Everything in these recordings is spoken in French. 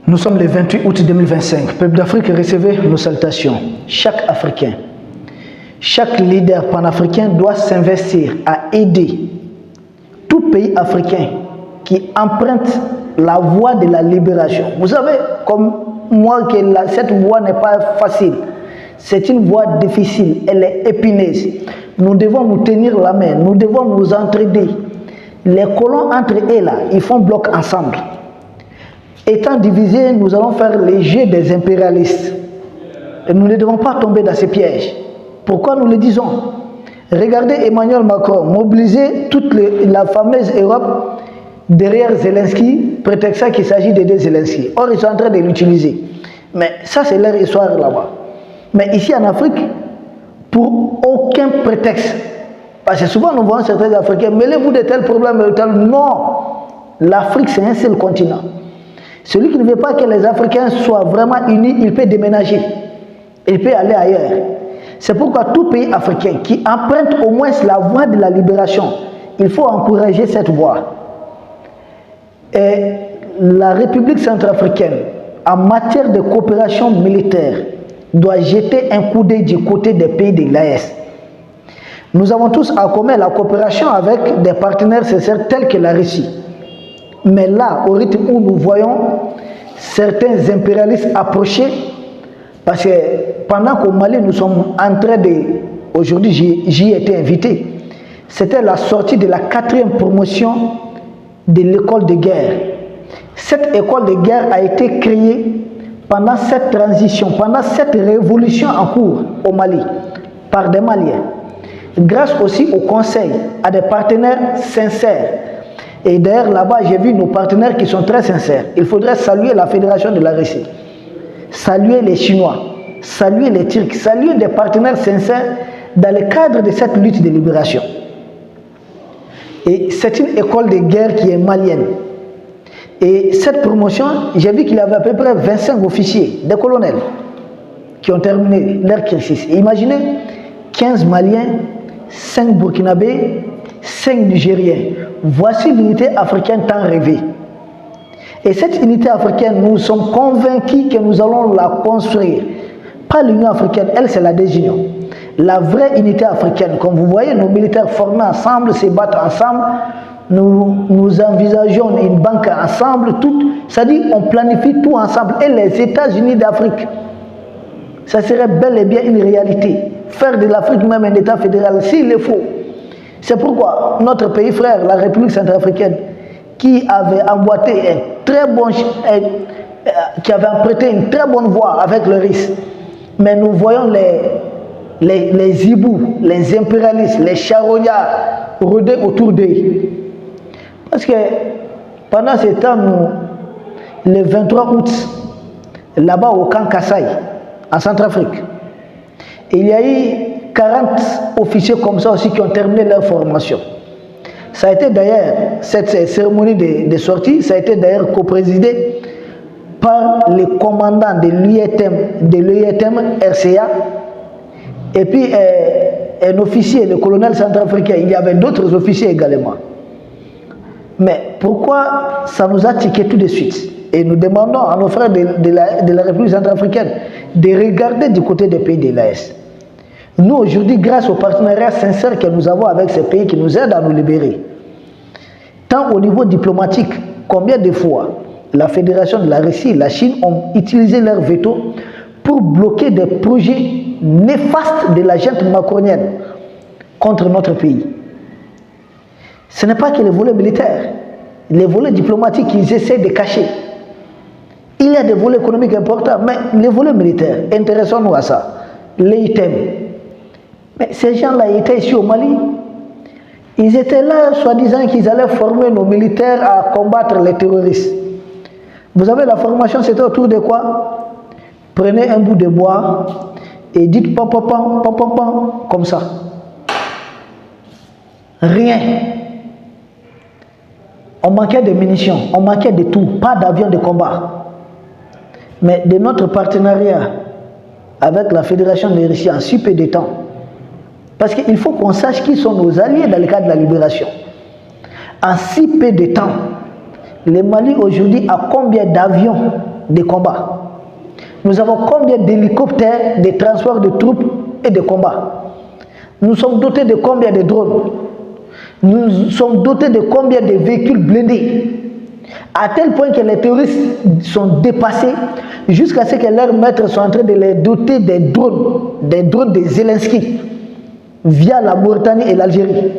Nous sommes le 28 août 2025. Peuple d'Afrique, recevez nos salutations. Chaque Africain, chaque leader panafricain doit s'investir à aider tout pays africain qui emprunte la voie de la libération. Vous savez, comme moi, que cette voie n'est pas facile. C'est une voie difficile, elle est épineuse. Nous devons nous tenir la main, nous devons nous entraider. Les colons entre eux là, ils font bloc ensemble. Étant divisés, nous allons faire les jeux des impérialistes. Et nous ne devons pas tomber dans ces pièges. Pourquoi nous le disons? Regardez Emmanuel Macron mobiliser toute la fameuse Europe derrière Zelensky, prétextant qu'il s'agit d'aider Zelensky. Or, ils sont en train de l'utiliser. Mais ça, c'est leur histoire là-bas. Mais ici en Afrique, pour aucun prétexte, parce que souvent nous voyons certains Africains, mêlez-vous de tels problèmes, de tels... Non, l'Afrique c'est un seul continent. Celui qui ne veut pas que les Africains soient vraiment unis, il peut déménager, il peut aller ailleurs. C'est pourquoi tout pays africain qui emprunte au moins la voie de la libération, il faut encourager cette voie. Et la République centrafricaine, en matière de coopération militaire, doit jeter un coup d'œil du côté des pays de l'AES. Nous avons tous en commun la coopération avec des partenaires sincères tels que la Russie. Mais là, au rythme où nous voyons certains impérialistes approcher, parce que pendant qu'au Mali, nous sommes en train de... Aujourd'hui, j'y ai été invité. C'était la sortie de la 4e promotion de l'école de guerre. Cette école de guerre a été créée pendant cette transition, pendant cette révolution en cours au Mali, par des Maliens, grâce aussi au conseil, à des partenaires sincères. Et d'ailleurs, là-bas, j'ai vu nos partenaires qui sont très sincères. Il faudrait saluer la Fédération de la Russie, saluer les Chinois, saluer les Turcs, saluer des partenaires sincères dans le cadre de cette lutte de libération. Et c'est une école de guerre qui est malienne. Et cette promotion, j'ai vu qu'il y avait à peu près 25 officiers, des colonels, qui ont terminé leur cursus. Imaginez 15 Maliens, 5 Burkinabés, 5 Nigériens. Voici l'unité africaine tant rêvée. Et cette unité africaine, nous sommes convaincus que nous allons la construire. Pas l'Union africaine, elle c'est la désunion. La vraie unité africaine, comme vous voyez, nos militaires formés ensemble, se battent ensemble. Nous envisageons une banque ensemble, c'est-à-dire on planifie tout ensemble. Et les États-Unis d'Afrique, ça serait bel et bien une réalité. Faire de l'Afrique même un État fédéral, s'il le faut. C'est pourquoi notre pays frère, la République centrafricaine, qui avait emboîté qui avait emprunté une très bonne voie avec le risque. Mais nous voyons les hiboux, les impérialistes, les charognards rôder autour d'eux. Parce que pendant ce temps, le 23 août, là-bas au camp Kassai, en Centrafrique, il y a eu 40 officiers comme ça aussi qui ont terminé leur formation. Ça a été d'ailleurs, cette cérémonie de sortie, ça a été d'ailleurs coprésidé par le commandant de l'UETM RCA et puis un officier, le colonel centrafricain. Il y avait d'autres officiers également. Mais pourquoi ça nous a tiqué tout de suite? Et nous demandons à nos frères de la République centrafricaine de regarder du côté des pays de l'AES. Nous, aujourd'hui, grâce au partenariat sincère que nous avons avec ces pays qui nous aident à nous libérer, tant au niveau diplomatique, combien de fois la Fédération de la Russie, la Chine ont utilisé leur veto pour bloquer des projets néfastes de la junte macronienne contre notre pays. Ce n'est pas que les volets militaires, les volets diplomatiques qu'ils essaient de cacher. Il y a des volets économiques importants, mais les volets militaires, intéressons-nous à ça. L'ITEM. Mais ces gens-là étaient ici au Mali. Ils étaient là, soi-disant qu'ils allaient former nos militaires à combattre les terroristes. Vous avez la formation, c'était autour de quoi? Prenez un bout de bois et dites pam pam pam pam pam pam comme ça. Rien. On manquait de munitions, on manquait de tout, pas d'avions de combat. Mais de notre partenariat avec la Fédération de Russie en si peu de temps, parce qu'il faut qu'on sache qui sont nos alliés dans le cadre de la libération. En si peu de temps, le Mali aujourd'hui a combien d'avions de combat? Nous avons combien d'hélicoptères, de transports de troupes et de combats? Nous sommes dotés de combien de drones? Nous sommes dotés de combien de véhicules blindés? À tel point que les terroristes sont dépassés jusqu'à ce que leurs maîtres soient en train de les doter des drones de Zelensky via la Mauritanie et l'Algérie.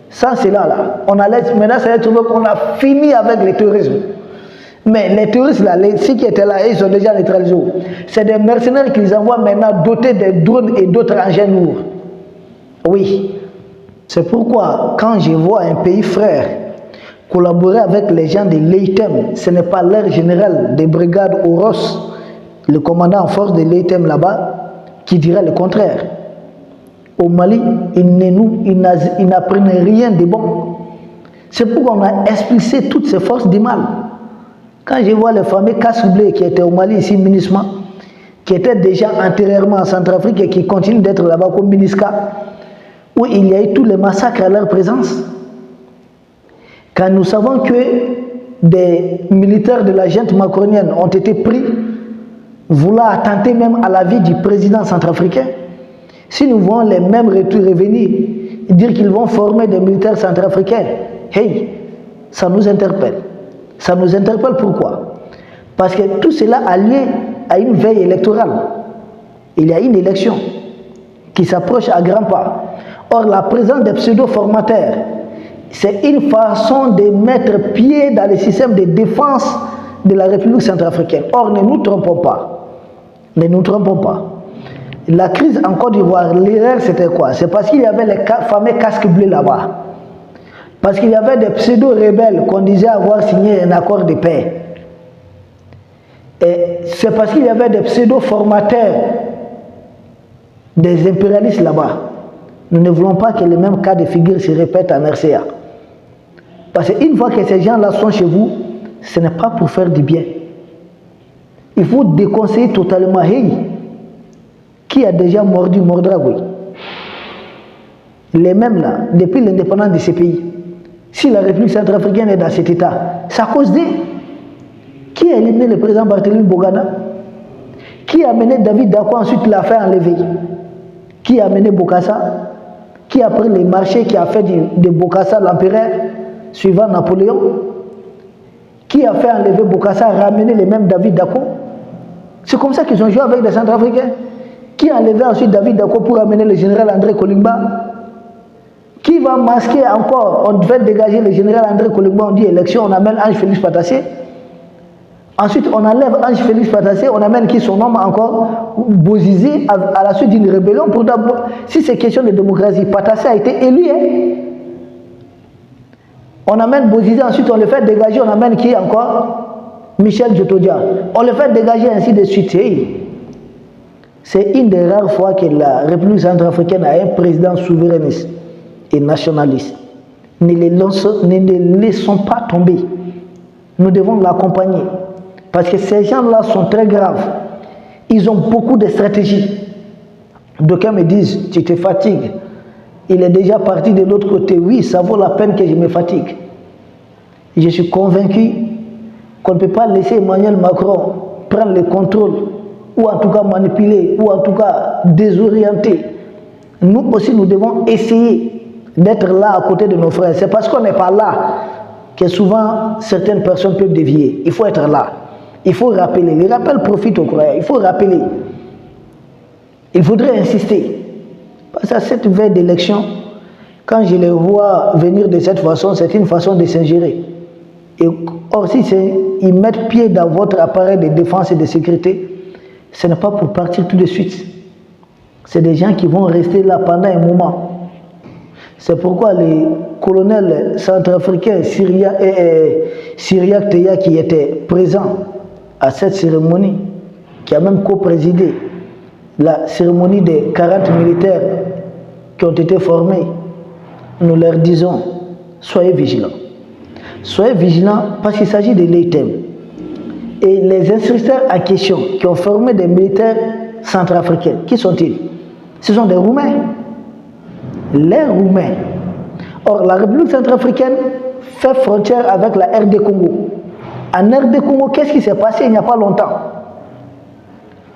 Sans cela, là, on allait, maintenant, ça va trouver qu'on a fini avec le terrorisme. Mais les terroristes, là, ceux qui étaient là, ils sont déjà neutralisés. C'est des mercenaires qu'ils envoient maintenant dotés des drones et d'autres engins lourds. Oui. C'est pourquoi, quand je vois un pays frère collaborer avec les gens de l'EITEM, ce n'est pas leur général de brigade Oros, le commandant en force de l'EITEM là-bas, qui dira le contraire. Au Mali, ils n'apprennent rien de bon. C'est pourquoi on a expulsé toutes ces forces du mal. Quand je vois les fameux casse-blés qui étaient au Mali, ici, MINUSMA, qui étaient déjà antérieurement en Centrafrique et qui continuent d'être là-bas comme MINUSCA, où il y a eu tous les massacres à leur présence. Quand nous savons que des militaires de la junte macronienne ont été pris, voulant attenter même à la vie du président centrafricain, si nous voyons les mêmes retours revenir, dire qu'ils vont former des militaires centrafricains, hey, ça nous interpelle. Ça nous interpelle pourquoi? Parce que tout cela a lieu à une veille électorale. Il y a une élection qui s'approche à grands pas. Or, la présence des pseudo-formateurs, c'est une façon de mettre pied dans le système de défense de la République centrafricaine. Or, ne nous trompons pas. Ne nous trompons pas. La crise en Côte d'Ivoire, l'erreur c'était quoi? C'est parce qu'il y avait les fameux casques bleus là-bas. Parce qu'il y avait des pseudo-rebelles qu'on disait avoir signé un accord de paix. Et c'est parce qu'il y avait des pseudo-formateurs, des impérialistes là-bas. Nous ne voulons pas que le même cas de figure se répète en RCA. Parce qu'une fois que ces gens-là sont chez vous, ce n'est pas pour faire du bien. Il faut déconseiller totalement. Hey, qui a déjà mordu Mordragoui? Les mêmes là, depuis l'indépendance de ces pays. Si la République centrafricaine est dans cet état, c'est à cause d'eux. Qui a éliminé le président Barthélémy Bogana? Qui a mené David Dako, ensuite l'a fait enlever? Qui a mené Bokassa? Qui a pris les marchés, qui a fait de Bokassa l'empereur, suivant Napoléon? Qui a fait enlever Bokassa, ramener les mêmes David Dako? C'est comme ça qu'ils ont joué avec les Centrafricains. Qui a enlevé ensuite David Dako pour amener le général André Kolimba? Qui va masquer encore? On devait dégager le général André Kolimba, on dit élection, on amène Ange Félix Patassé. Ensuite, on enlève Ange Félix Patassé, on amène qui son homme encore Bozizé à la suite d'une rébellion. Pour d'abord, si c'est question de démocratie, Patassé a été élu. Hein? On amène Bozizé, ensuite on le fait dégager, on amène qui encore? Michel Djotodia. On le fait dégager ainsi de suite. Hey. C'est une des rares fois que la République centrafricaine a un président souverainiste et nationaliste. Ne les laissons pas tomber. Nous devons l'accompagner. Parce que ces gens-là sont très graves. Ils ont beaucoup de stratégies. D'aucuns me disent, tu te fatigues. Il est déjà parti de l'autre côté. Oui, ça vaut la peine que je me fatigue. Je suis convaincu qu'on ne peut pas laisser Emmanuel Macron prendre le contrôle, ou en tout cas manipuler, ou en tout cas désorienter. Nous aussi, nous devons essayer d'être là à côté de nos frères. C'est parce qu'on n'est pas là que souvent certaines personnes peuvent dévier. Il faut être là. Il faut rappeler. Les rappels profitent aux croyants. Il faut rappeler. Il faudrait insister. Parce qu'à cette veille d'élection, quand je les vois venir de cette façon, c'est une façon de s'ingérer. Et or, si ils mettent pied dans votre appareil de défense et de sécurité, ce n'est pas pour partir tout de suite. C'est des gens qui vont rester là pendant un moment. C'est pourquoi les colonels centrafricains Syriac Teya qui étaient présents à cette cérémonie, qui a même co-présidé la cérémonie des 40 militaires qui ont été formés, nous leur disons, soyez vigilants. Soyez vigilants parce qu'il s'agit de l'EITEM. Et les instructeurs en question qui ont formé des militaires centrafricains, qui sont-ils? Ce sont des Roumains. Les Roumains. Or, la République centrafricaine fait frontière avec la RD Congo. En RD Congo, qu'est-ce qui s'est passé il n'y a pas longtemps?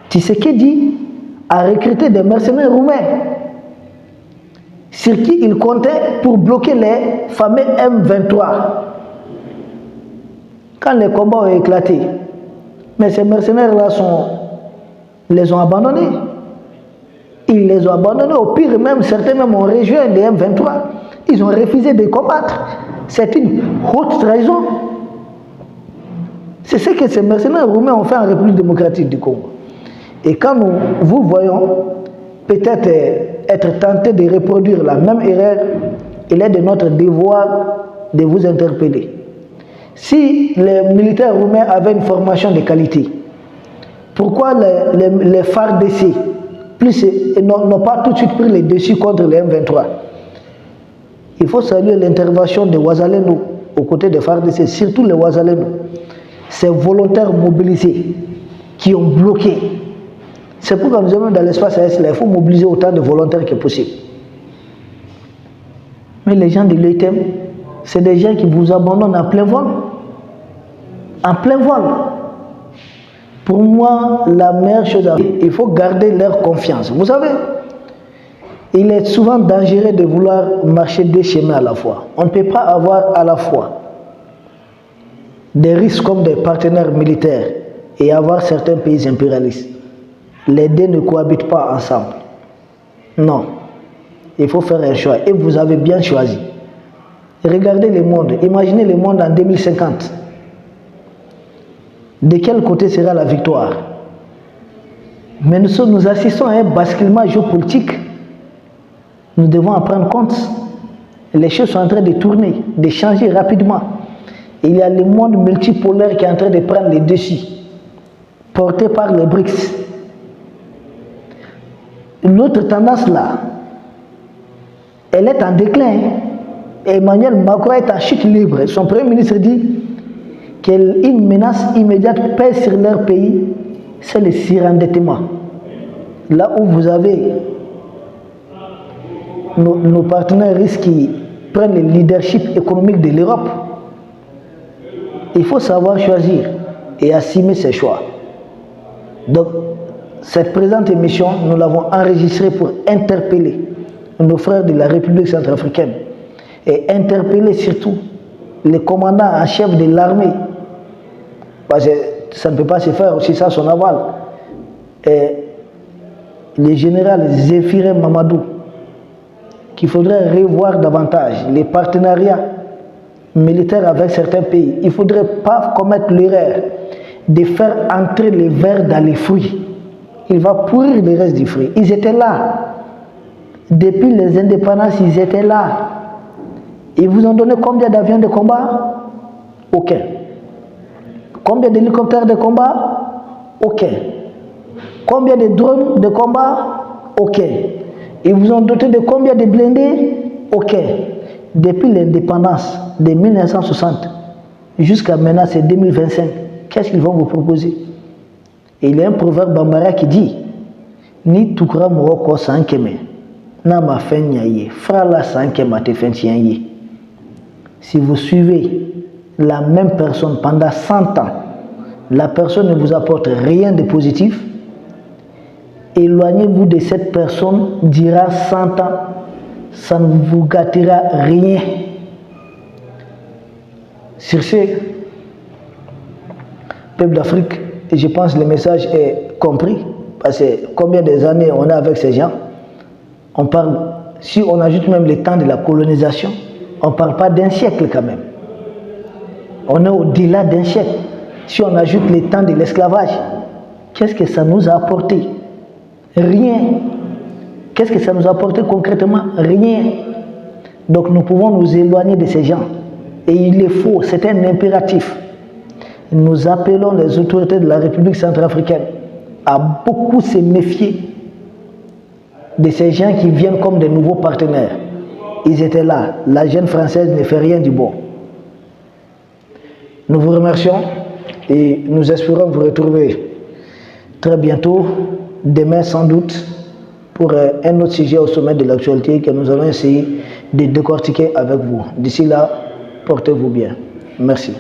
Tshisekedi a recruté des mercenaires roumains sur qui il comptait pour bloquer les fameux M23. Quand les combats ont éclaté, mais ces mercenaires-là les ont abandonnés. Ils les ont abandonnés. Au pire, même certains même ont rejoint les M23. Ils ont refusé de combattre. C'est une haute trahison. C'est ce que ces mercenaires roumains ont fait en République démocratique du Congo. Et quand nous vous voyons peut-être être tentés de reproduire la même erreur, il est de notre devoir de vous interpeller. Si les militaires roumains avaient une formation de qualité, pourquoi les FARDC n'ont pas tout de suite pris les dessus contre les M23? Il faut saluer l'intervention de Ouazalendo aux côtés des FARDC, surtout les Ouazalendo. Ces volontaires mobilisés qui ont bloqué. C'est pourquoi nous avons dans l'espace AS, il faut mobiliser autant de volontaires que possible. Mais les gens de l'ETM, c'est des gens qui vous abandonnent en plein vol. En plein vol. Pour moi, la meilleure chose, il faut garder leur confiance. Vous savez, il est souvent dangereux de vouloir marcher deux chemins à la fois. On ne peut pas avoir à la fois des risques comme des partenaires militaires et avoir certains pays impérialistes. Les deux ne cohabitent pas ensemble. Non. Il faut faire un choix. Et vous avez bien choisi. Regardez le monde. Imaginez le monde en 2050. De quel côté sera la victoire? Mais nous assistons à un basculement géopolitique. Nous devons en prendre compte. Les choses sont en train de tourner, de changer rapidement. Il y a le monde multipolaire qui est en train de prendre les dessus, porté par les BRICS. L'autre tendance là, elle est en déclin. Emmanuel Macron est en chute libre. Son premier ministre dit qu'une menace immédiate pèse sur leur pays, c'est le surendettement. Là où vous avez nos partenaires russes qui prennent le leadership économique de l'Europe, il faut savoir choisir et assumer ses choix. Donc, cette présente émission, nous l'avons enregistrée pour interpeller nos frères de la République centrafricaine et interpeller surtout le commandant en chef de l'armée, parce que ça ne peut pas se faire aussi sans son aval, et le général Zéphirin Mamadou, qu'il faudrait revoir davantage les partenariats militaires avec certains pays. Il ne faudrait pas commettre l'erreur de faire entrer les vers dans les fruits. Il va pourrir le reste du fruit. Ils étaient là. Depuis les indépendances, ils étaient là. Ils vous ont donné combien d'avions de combat? Aucun. Combien d'hélicoptères de combat? Aucun. Combien de drones de combat? Aucun. Ils vous ont doté de combien de blindés? Aucun. Depuis l'indépendance de 1960 jusqu'à maintenant, c'est 2025. Qu'est-ce qu'ils vont vous proposer? Et il y a un proverbe bambara qui dit Ni tukra moroko sankeme, na ma fenyaye, frala sankema te fenyaye. Si vous suivez la même personne pendant 100 ans, la personne ne vous apporte rien de positif, éloignez-vous de cette personne, dira 100 ans, ça ne vous gâtera rien. Sur ce, peuple d'Afrique, je pense que le message est compris, parce que combien des années on est avec ces gens, on parle, si on ajoute même le temps de la colonisation, on ne parle pas d'un siècle quand même. On est au-delà d'un siècle. Si on ajoute le temps de l'esclavage, qu'est-ce que ça nous a apporté? Rien. Qu'est-ce que ça nous a apporté concrètement? Rien. Donc nous pouvons nous éloigner de ces gens. Et il est faux, c'est un impératif. Nous appelons les autorités de la République centrafricaine à beaucoup se méfier de ces gens qui viennent comme des nouveaux partenaires. Ils étaient là. La jeune française ne fait rien du bon. Nous vous remercions et nous espérons vous retrouver très bientôt, demain sans doute, pour un autre sujet au sommet de l'actualité que nous allons essayer de décortiquer avec vous. D'ici là, portez-vous bien. Merci.